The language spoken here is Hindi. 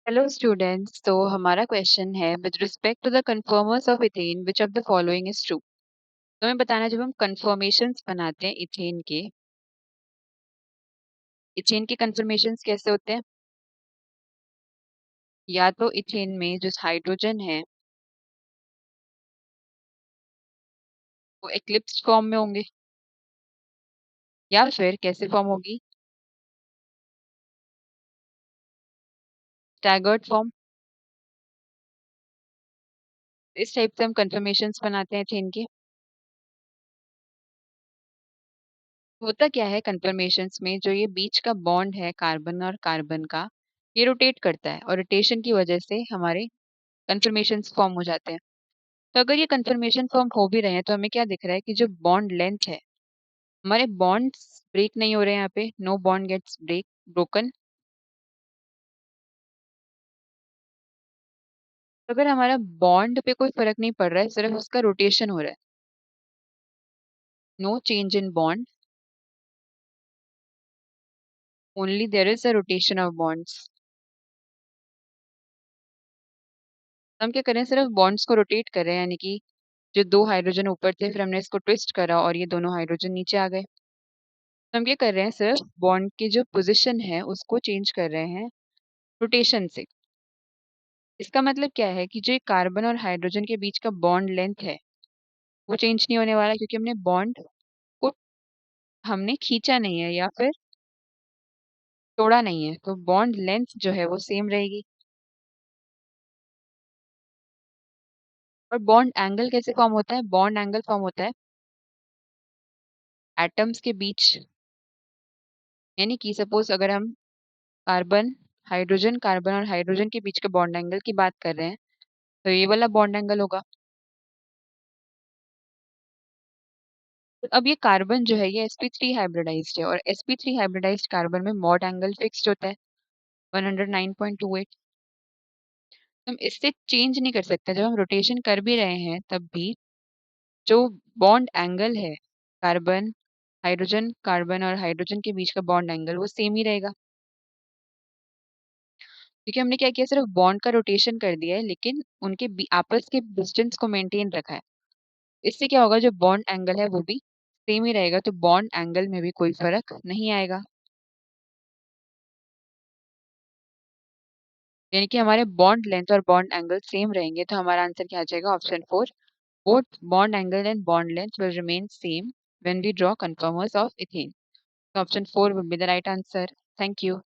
Hello students. तो हमारा क्वेश्चन है with respect to the conformers of ethane which of the following is true. तो हमें बताना है, जब हम कन्फर्मेशंस बनाते हैं इथेन के कन्फर्मेशंस कैसे होते हैं। या तो इथेन में जो हाइड्रोजन है वो एक्लिप्स फॉर्म में होंगे, या फिर कैसे फॉर्म होगी, स्टैगर्ड फॉर्म। इस टाइप से हम कन्फर्मेशंस बनाते हैं इथेन के। होता क्या है कन्फर्मेशंस में, जो ये बीच का बॉन्ड है कार्बन और कार्बन का, ये रोटेट करता है और रोटेशन की वजह से हमारे कन्फर्मेशंस फॉर्म हो जाते हैं। तो अगर ये कंफर्मेशन फॉर्म हो भी रहे हैं तो हमें क्या दिख रहा है कि जो बॉन्ड लेंथ है, हमारे बॉन्ड्स ब्रेक नहीं हो रहे हैं यहाँ पे। No bond gets broken. तो अगर हमारा बॉन्ड पे कोई फर्क नहीं पड़ रहा है, सिर्फ उसका रोटेशन हो रहा है, no change in bond, only there is a rotation of bonds. हम क्या कर रहे हैं, सिर्फ बॉन्ड्स को रोटेट कर रहे हैं, यानी कि जो दो हाइड्रोजन ऊपर थे फिर हमने इसको ट्विस्ट करा और ये दोनों हाइड्रोजन नीचे आ गए। तो हम क्या कर रहे हैं, सिर्फ बॉन्ड की जो पोजिशन है उसको चेंज कर रहे हैं रोटेशन से। इसका मतलब क्या है कि जो कार्बन और हाइड्रोजन के बीच का बॉन्ड लेंथ है वो चेंज नहीं होने वाला, क्योंकि हमने बॉन्ड को हमने खींचा नहीं है या फिर तोड़ा नहीं है, तो बॉन्ड लेंथ जो है वो सेम रहेगी। और बॉन्ड एंगल कैसे फॉर्म होता है, बॉन्ड एंगल फॉर्म होता है एटम्स के बीच। यानी कि सपोज अगर हम कार्बन और हाइड्रोजन के बीच के बॉन्ड एंगल की बात कर रहे हैं, तो ये वाला बॉन्ड एंगल होगा। तो अब ये कार्बन जो है ये sp3 हाइब्रिडाइज्ड है, और sp3 हाइब्रिडाइज्ड कार्बन में मॉड एंगल फिक्स्ड होता है 109.28। हम इससे चेंज नहीं कर सकते। जब हम रोटेशन कर भी रहे हैं तब भी जो बॉन्ड एंगल है कार्बन और हाइड्रोजन के बीच का बॉन्ड एंगल वो सेम ही रहेगा, क्योंकि हमने क्या किया, सिर्फ बॉन्ड का रोटेशन कर दिया है लेकिन उनके आपस के डिस्टेंस को मेंटेन रखा है। इससे क्या होगा, जो बॉन्ड एंगल है वो भी सेम ही रहेगा, तो बॉन्ड एंगल में भी कोई फर्क नहीं आएगा। यानी कि हमारे बॉन्ड लेंथ और बॉन्ड एंगल सेम रहेंगे, तो हमारा आंसर क्या आ जाएगा, option 4। Both bond angle and bond length will remain same when we draw conformers of ethane. So option 4 would be the right answer. Thank you.